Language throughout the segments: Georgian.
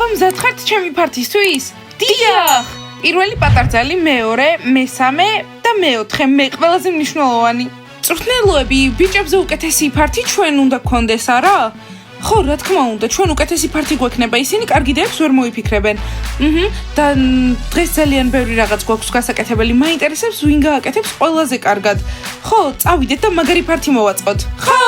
აბა მზად ხართ ჩემი ფართისთვის? დიახ! პირველი პატარძალი, მეორე, მესამე და მეოთხე, მე ყველაზე მნიშვნელოვანი. მწვრთნელოები, ბიჭებზე უკეთესი ფართი ჩვენ უნდა გქონდეს, არა? ხო, რა თქმა უნდა, ჩვენ უკეთესი ფართი გვექნება, ისინი კარგი დებს ვერ მოიფიქრებენ. და დღეს ძალიან ბევრი რაღაც გვაქვს გასაკეთებელი, მაინტერესებს ვინ გააკეთებს ყველაზე კარგად. ხო, წავიდეთ და მაგარი ფართი მოვაწყოთ. ხო!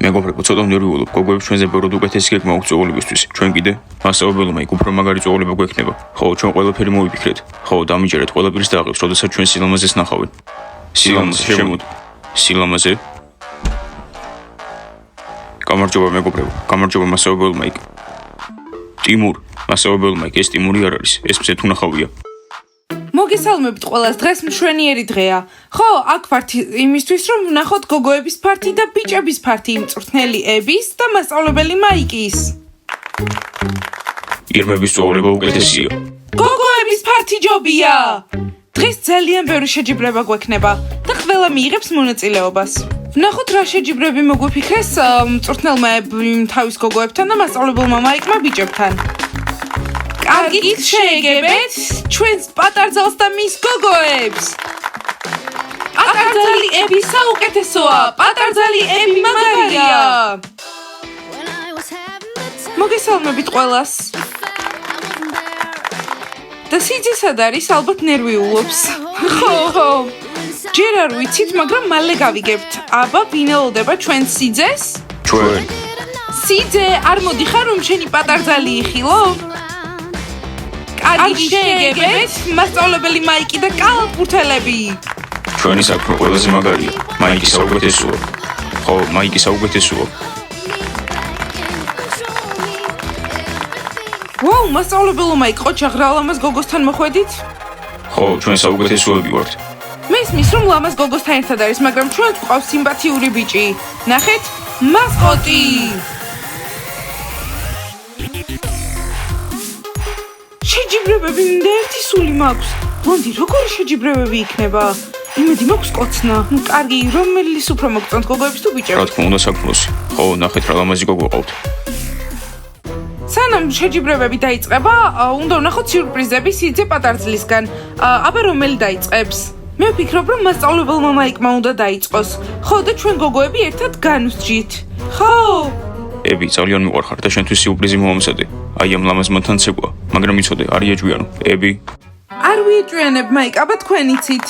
მეგობრებო, ცოტა ნერვიულობ, გოგოებს ჩვენზე ბევრად უკეთესი გეგმა აქვს წողოლებისთვის. ჩვენ კიდე მასწავლებელმა იქ უფრო მაგარი წողოლება გვექნება. ხო, ჩვენ ყველაფერი მოვიფიქრეთ. ხო, დამიჯერეთ ყველაფერს და აღებს, როდესაც ჩვენ სილამაზეს ნახავენ. სილამაზე შემოდ. სილამაზე. გამარჯობა მეგობრებო, გამარჯობა მასწავლებელმა იქ. ტიმურ, მასწავლებელმა იქ, ეს ტიმური არ არის, ეს მზე თუ ნახავია. მოგესალმებით ყველას, დღეს მშვენიერი დღეა. ხო, აქ ვართ იმისთვის, რომ ვნახოთ გოგოების ფართი და ბიჭების ფართი, მწვრთნელი ების და მასწავლებელი მაიკის. ირმების წողოლება უკეთესია. გოგოების ფართი ჯობია! დღეს ძალიან ბევრი შეჯიბრება გვექნება და ყველა მიიღებს მონაწილეობას. ვნახოთ რა შეჯიბრები მოგვიფიქრეს მწვრთნელმა თავის გოგოებთან და მასწავლებელმა მაიკმა ბიჭებთან. კარგით შეეგებეთ ჩვენს პატარძალს და მის გოგოებს. პატარძალი ები საუკეთესოა, პატარძალი ები მაგარია. მოგესალმებით ყველას. და სიძესად არის, ალბათ ნერვიულობს. ხო. ჯერ არ ვიცით, მაგრამ მალე გავიგებთ. აბა, ვინ ელოდება ჩვენს სიძეს? ჩვენ. სიძე, არ მოდიხარ, რომ შენი პატარძალი იხილო? კარგი შეეგებეთ, მასწავლებელი მაიკი და კალათბურთელები. ჩვენი საქმე ყველაზე მაგარია. მაიკი საუკეთესოა. ხო, მაიკი საუკეთესოა. ვაუ, მასწავლებელო მაიკ, ყოჩაღ რა ლამაზ გოგოსთან მოხვედით? ხო, ჩვენ საუკეთესოები ვართ. მესმის, რომ ლამაზ გოგოსთან ერთად არის, მაგრამ ჩვენ გვყავს სიმპათიური ბიჭი. ნახეთ, მასკოტი. შეჯიბრებები მინდა ერთი სული მაქვს. ბლონდი, როგორი შეჯიბრებები იქნება? იმედი მაქვს კოცნა. კარგი, რომელის უფრო მოგწონთ, გოგოებს თუ ბიჭებს? რა თქმა უნდა, საქმროსი. ხო, ნახეთ რა ლამაზი გოგო ყავთ. სანამ შეჯიბრებები დაიწყება, უნდა ვნახოთ სიურპრიზები სიძე პატარძლისგან. აბა რომელი დაიწყებს? მე ვფიქრობ, რომ მასწავლებელმა მაიკმა უნდა დაიწყოს. ხო, და ჩვენ გოგოები ერთად განვსჯით. ხო! ები, ძალიან მიყვარხარ და შენთვის სიურპრიზი მომამზადე. აი ამ ლამაზმა თან ცეკვა, მაგრამ იცოდე, არ იეჭვიანო. ები. არ ვიეჭვიანებ, მაიკ, აბა თქვენ იცით.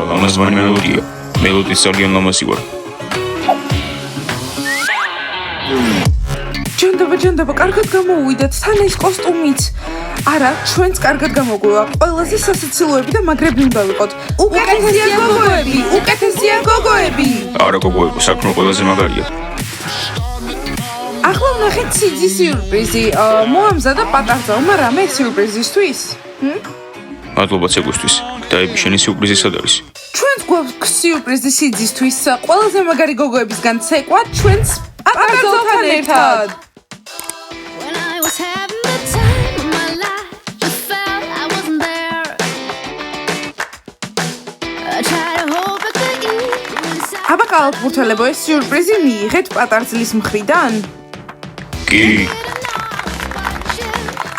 ლამაზმანი მელოდია. მელოდიის ძალიან ლამაზი ვარ. ჯანდაბა, კარგად გამოუვიდეთ, თან ეს კოსტუმიც. არა, ჩვენც კარგად გამოგვივა. ყველაზე სასაცილოები და მაგრები უნდა ვიყოთ. უკეთესია გოგოები. არა გოგოებო, საქმე ყველაზე მაგარია. ახლა ვნახეთ სიძის სიურპრიზი. მოამზადა პატარძალმა რამე სიურპრიზისთვის? მადლობა ცეკვისთვის. და ები, შენი სიურპრიზი სად არის? ჩვენც გვაქვს სიურპრიზი სიძისთვის. ყველაზე მაგარი გოგოებისგან ცეკვა ჩვენს პატარძალთან ერთად. აბა კალათბურთელებო, ეს სიურპრიზი მიიღეთ პატარძლის მხრიდან? კი.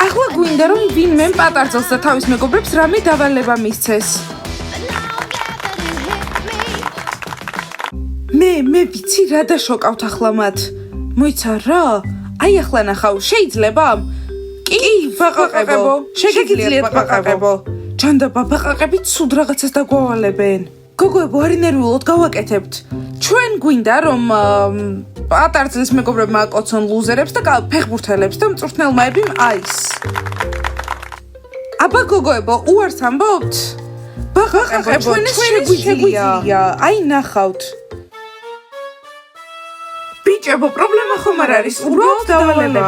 ახლა გვინდა რომ ვინმე პატარძალს და თავის მეგობრებს რამე დავალება მისცეს. მე ვიცი რა დაშოკავთ ახლა მათ. მოიცა რა? აი ახლა ნახავ, შეიძლება? კი, ბაყაყებო. შეგიძლიათ ბაყაყებო. ჯანდაბა, ბაყაყები ცუდ რაღაცას დაგვავალებენ. გოგოებო, არ ინერვიულოთ, გავაკეთებთ. ჩვენ გვინდა რომ პატარძლის მეგობრებმა აკოცონ ლუზერებს და ფეხბურთელებს და მწვრთნელმა ებიმ აის. აბა გოგოებო, უარს ამბობთ? ბაყაყებო, ჩვენ შეგვიძლია. აი ნახავთ. ბიჭებო, პრობლემა ხომ არ არის, უბრალოდ დავალება.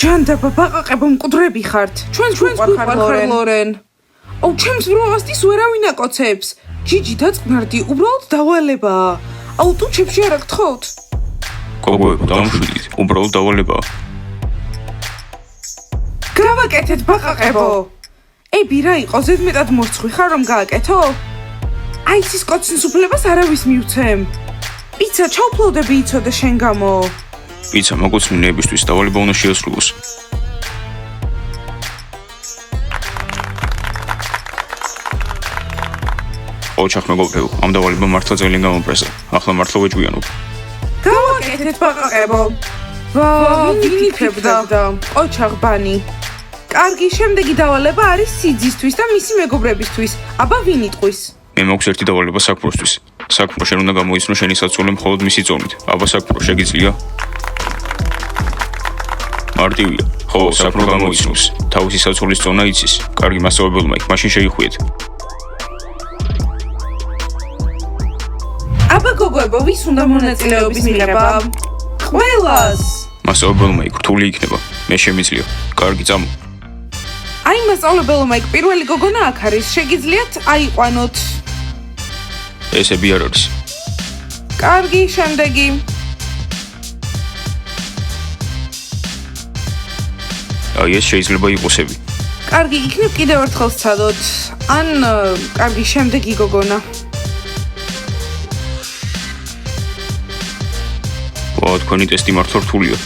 ჯანდაბა, ბაყაყებო, მკვდრები ხართ. ჩვენს გვიყვარხარ ლორენ. აუ, ჩემს ბროლასთვის ვერავინ აკოცებს. ჯიჯი დაწყნარდი, უბრალოდ დავალებაა. აუ, ტუჩებში არ გთხოვთ? გოგოებო, დამშვიდით, უბრალოდ დავალებაა. გავაკეთეთ, ბაყაყებო. ები, რა იყო, ზედმეტად მორცხვი ხარ, რომ გააკეთო? აი, ის კოცნის უფლებას არავის მივცემ. პიცა ჩავფლოდები იცოდე შენ გამო. პიცა მოგოცნებისთვის დავალება უნდა შეასრულოს. ოჩახ მეგობრებო, ამ დავალება მართლა ძალიან გამომპრესა. ახლა მართლა ვეჭვიანობ. გავაკეთეთ, ბაყაყებო. ვა, ვინ იფრებდა? ოჩახ ბანი. კარგი, შემდეგი დავალება არის სიძისთვის და მისი მეგობრებისთვის. აბა ვინ იტყვის? მე მაქვს ერთი დავალება საქმროსთვის. საქმრო შენ უნდა გამოიცნო შენი საცოლე მხოლოდ მისი წონით. აბა საქმრო შეგიძლია? მარტივია. ხო, საქმრო გამოიცნოს. თავისი საცოლის წონა იცის. კარგი, მასწავლებელმა იქ მაშინ შეიხვიეთ. აბა გოგოებო, ვის უნდა მონაწილეობის მიღება? ყველას. მასწავლებელმა იქ რთული იქნება. მე შემიძლია. კარგი, წამო. აი, მასწავლებელმა იქ პირველი გოგონა აქ არის. შეგიძლიათ აიყვანოთ. ესები არ არის. კარგი, შემდეგი. აი, ეს შეიძლება იყოს ები. კარგი, იქნებ კიდევ ერთხელ სცადოთ. ან კარგი, შემდეგი გოგონა. ვა, თქვენი ტესტი მართლა რთულია.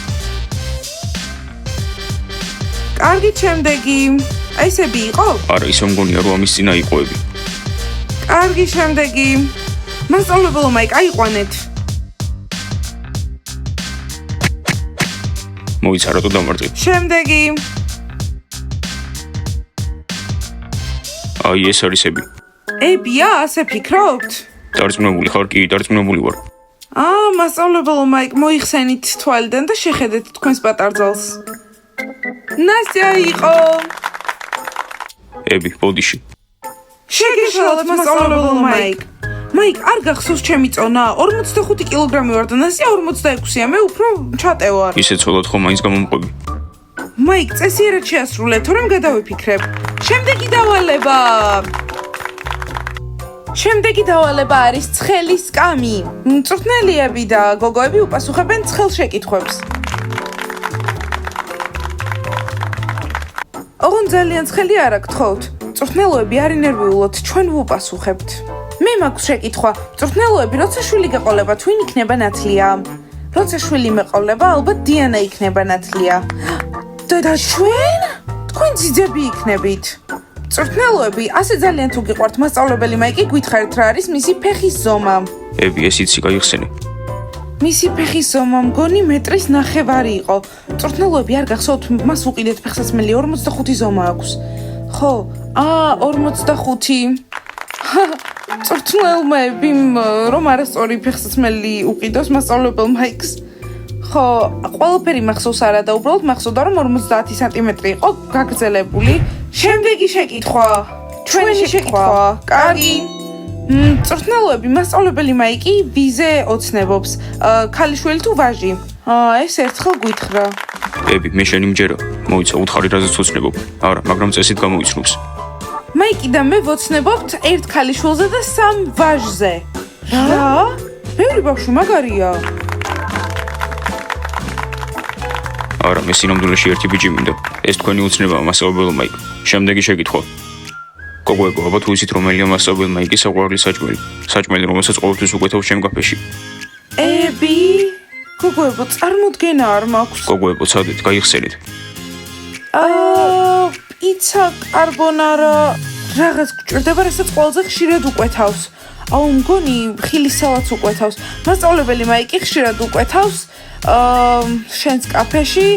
კარგი, შემდეგი. ესები იყო? არა, ისე მგონია რომ ამის წინა იყო ები. კარგი, შემდეგი. მასწავლებელმა იქ აიყვანეთ. მოიცა რატო დამარტყი? შემდეგი. აი, ეს არის ები. ებია, ასე ფიქრობთ? დარწმუნებული ხარ? კი, დარწმუნებული ვარ. მასწავლებელმა იქ მოიხსენით თვალიდან და შეხედეთ თქვენს პატარძალს. ნასტია იყო. ები, ბოდიში. შეგეშალოთ მასწავლებელმა იქ. მაიკ, არ გახსოვს ჩემი წონა? 45 კილოგრამი ვარ და ნასტია 46-ია. მე უფრო ჩატევარ. ისე ცოლად ხო მაინც გამომყვები. მაიკ, წესიერად შეასრულე, თორემ გადავიფიქრებ. შემდეგი დავალება. შემდეგი დავალება არის ცხელის სკამი. მწვრთნელიები და გოგოები უპასუხებენ ცხელ შეკითხვებს. ოღონდ ძალიან ცხელი არა გთხოვთ. მწვრთნელოები არ ინერვიულოთ, ჩვენ ვუპასუხებთ. მე მაქვს შეკითხვა. მწვრთნელოები, როცა შვილი გაყოლებათ, ვინ იქნება ნათლია? როცა შვილი მეყოლება, ალბათ დიანა იქნება ნათლია. და ჩვენ? თქვენ ძიძები იქნებით. მწვრთნელოები, ასე ძალიან თუ გიყვართ, მასწავლებელი მაიკი გითხარით რა არის მისი ფეხის ზომა. ები, ეს იცი, გაიხსენე. მისი ფეხის ზომა მგონი მეტრის ნახევარი იყო. მწვრთნელოები არ გახსოვთ, მას უყიდეთ ფეხსაცმელი 45 ზომა აქვს. ხო, 45. მწვრთნელები რომ არასწორი ფეხსაცმელი უყიდოს მასწავლებელ მაიკს. ხო, ყველაფერი მახსოვს არა და უბრალოდ მახსოვდა რომ 50 სანტიმეტრი იყო გაგრძელებული. შემდეგი შეკითხვა. ჩვენი შეკითხვა. კარგი. მწვრთნელოები, მასწავლებელი მაიკი ვიზე ოცნებობს. ქალიშვილი თუ ვაჟი? ეს ერთხელ გვითხრა. ები, მე შენი მჯერა. მოიცა, უთხარი რაზეც ოცნებობ. არა, მაგრამ წესით გამოიცნობს. მაიკი და მე ვოცნებობთ ერთ ქალიშვილზე და 3 ვაჟზე. რა? ბევრი ბავშვი მაგარია. არა, მე სინამდვილეში ერთი ბიჭი მინდა. ეს თქვენი უცნებაა, მასწავლებელ მაიკ. შემდეგი შეკითხვა. გოგოებო, აბა თუ იცით რომელია მასწავლებელ მაიკის საყვარელი საჭმელი? საჭმელი, რომელსაც ყოველთვის უკვეთავს ჩემ კაფეში. ები, გოგოებო, წარმოდგენა არ მაქვს. გოგოებო, ცადეთ, გაიხსენეთ. პიცა კარბონარა რაღაც გჭირდება, რასაც ყველაზე ხშირად უკვეთავს. აუ, მგონი ხილის სალატს უკვეთავს. მასწავლებელი მაიკი ხშირად უკვეთავს შენს კაფეში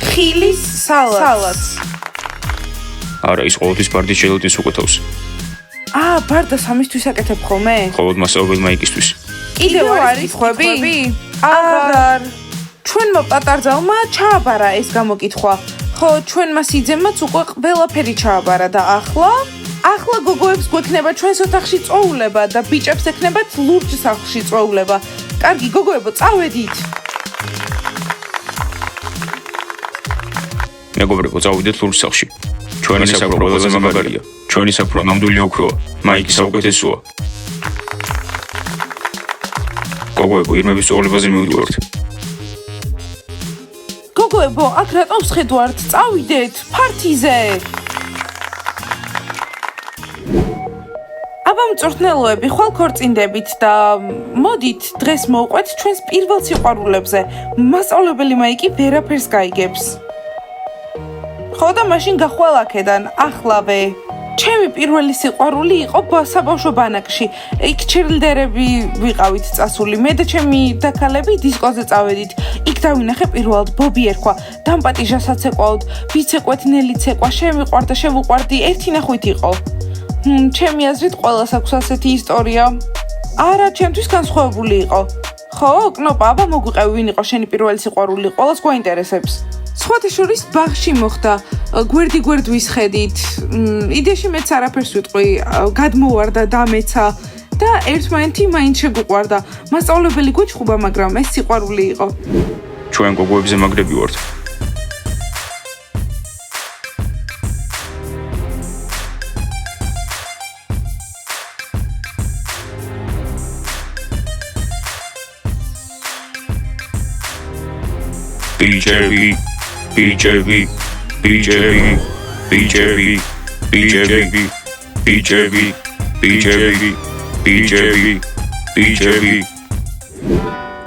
ხილის სალატს. არა, ის ყოველთვის ბარდის ჟელატინს უკვეთავს. ბარდას ამისთვის აკეთებ ხოლმე? მხოლოდ მასწავლებელ მაიკისთვის. კიდევ არის ხვები? აღარ. ჩვენმა პატარძალმა ჩააბარა ეს გამოკითხვა. ხო, ჩვენმა სიძემაც უკვე ყველაფერი ჩააბარა და ახლა გოგოებს გვექნება ჩვენს ოთახში წვეულება და ბიჭებს ექნებათ ლურჯ სახლში წვეულება. კარგი, გოგოებო, წავედით. მეგობრებო, წავიდეთ ლურჯ სახლში. ჩვენი საფრო ყველაზე მაგარია. ჩვენი საფრო ნამდვილი ოქროა. მაიკი საუკეთესოა. გოგოებო, ირმების სწავლებაზე მივიდივართ. გოგოებო, აქ რატომ ვხედავთ? წავიდეთ ფართიზე. აბა მწვრთნელოები, ხვალ ქორწინდებით და მოდით დღეს მოვყვეთ ჩვენს პირველ სიყვარულებზე. მასწავლებელი მაიკი ვერაფერს გაიგებს. ხო და მაშინ გახვალ აქედან, ახლავე. ჩემი პირველი სიყვარული იყო საბავშვო ბანაკში. იქ ჩერლდერები ვიყავით წასული. მე და ჩემი დაქალები დისკოზე წავედით. იქ დავინახე პირველად ბობი ერქვა. დამპატიჟასაც ეკვავთ, ვიცეკვეთ ნელიც ეკვა, შემიყვარდა, შევუყვარდი, ერთი ნახვით იყო. ჩემი აზრით ყველას აქვს ასეთი ისტორია. არა, ჩემთვის განსხვავებული იყო. ხო, კნოპა, აბა მოგვიყევი ვინ იყო შენი პირველი სიყვარული, ყველას გვაინტერესებს. სხვათა შორის ბაღში მოხდა, გვერდი ვისხედით. იდეაში მეც არაფერს ვიტყვი, გადმოვარდა დამეცა და ერთმანეთი მაინც შეგვიყვარდა. მასწავლებელი გვეჭხუბა, მაგრამ ეს სიყვარული იყო. ჩვენ გოგოებზე მაგრები ვართ.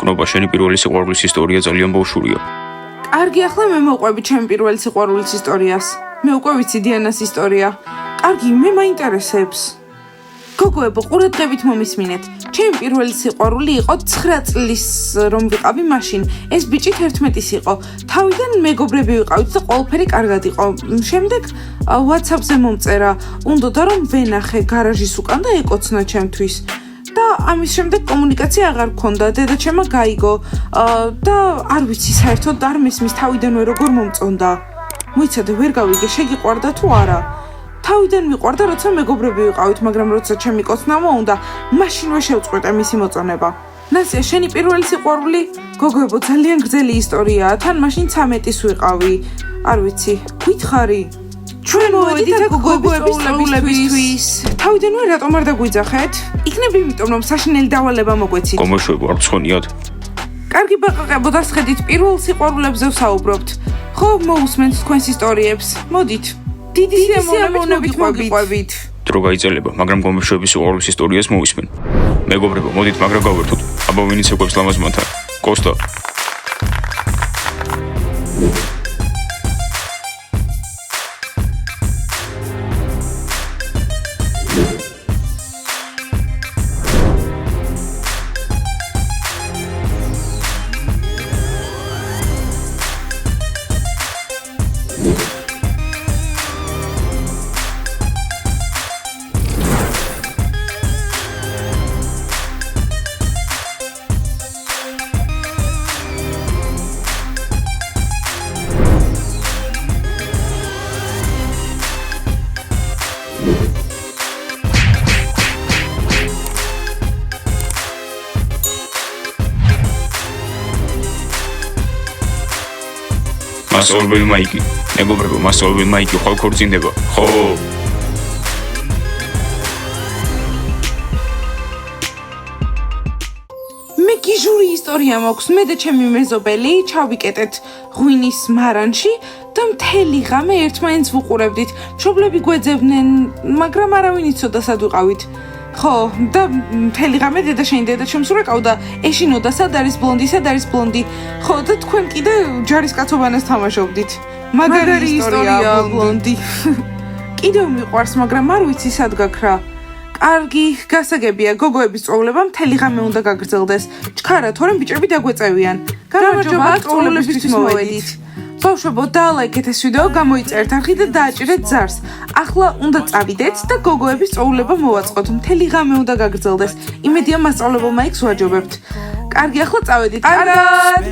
კნოპა, შენი პირველი სიყვარულის ისტორია ძალიან ბავშვურია. კარგი, ახლა მე მოვყვები ჩემი პირველი სიყვარულის ისტორიას. მე უკვე ვიცი დიანას ისტორია. კარგი, მე მაინტერესებს. გოგოებო, ყურადღებით მომისმინეთ. ჩემი პირველი სიყვარული იყო 9 წლის რომ ვიყავი მაშინ. ეს ბიჭი 11-ის იყო. თავიდან მეგობრები ვიყავით და ყველაფერი კარგად იყო. შემდეგ WhatsApp-ზე მომწერა, უნდოდა რომ ვენახე გარაჟის უკან და ეკოცნა ჩემთვის. და ამის შემდეგ კომუნიკაცია აღარ გქონდა, დედაჩემა გაიგო და არ ვიცი საერთოდ არ მესმის თავიდანვე როგორ მომწონდა. მოიცადე, ვერ გავიგე, შეგიყვარდა თუ არა. თავიდან მიყვარდა, როცა მეგობრები ვიყავით, მაგრამ როცა ჩემი კოცნა მოუნდა, მაშინვე შევწყვეტე მისი მოწონება. ნასია, შენი პირველი სიყვარული? გოგოებო, ძალიან გრძელი ისტორიაა, თან მაშინ 13-ის ვიყავი. არ ვიცი, გითხარი? ჩვენ მოვედით გოგოების სწავლებისთვის. თავიდანვე რატომ არ დაგვიძახეთ? იქნებ იმიტომ, რომ საშინელი დავალება მოგვეცით. გომოშვება, არ გცხონიათ? კარგი ბაყაყებო, დასხედით, პირველ სიყვარულებზე ვსაუბრობთ. ხო, მოусმენთ თქვენს ისტორიებს. მოდით. დიდი სიამოვნებით მოგიყვებით. დრო გაიწელება, მაგრამ გომოშვების სიყვარულის ისტორიას მოვისმენ. მეგობრებო, მოდით მაგრა გავერთოთ. აბა ვინიც ეკვებს ლამაზ მანთან? კოსტა. მასწავლებელი მაიკი. მეგობრებო, მასწავლებელი მაიკი ხვალ ქორწინდება. ხო. მე გიჟური ისტორია მაქვს. მე და ჩემი მეზობელი ჩავიკეტეთ ღვინის მარანში და მთელი ღამე ერთმანეთს ვუყურებდით. მშობლები გვეძებდნენ, მაგრამ არავინ იცოდა სად ვიყავით. ხო, და მთელი ღამე დედაშენი დედაჩემს ურეკავდა, ეშინოდა სად არის ბლონდი. ხო, და თქვენ კიდე ჯარისკაცობანას თამაშობდით. მაგარი ისტორია ბლონდი. კიდევ მიყვარს, მაგრამ არ ვიცი სად გაქრა. კარგი, გასაგებია, გოგოების სწავლება მთელი ღამე უნდა გაგრძელდეს. ჩქარა, თორემ ბიჭები დაგვეწევიან. გამარჯობა, სწავლებისთვის მოვედით. ბავშვებო, დაალაიქეთ ეს ვიდეო, გამოიწერთ არხი და დააჭირეთ ზარს. ახლა უნდა წავიდეთ და გოგოების სწავლება მოვაწყოთ. მთელი ღამე უნდა გაგრძელდეს. იმედია მასწავლებელმა იქს ვაჯობებთ. კარგი, ახლა წავედით. კარგად!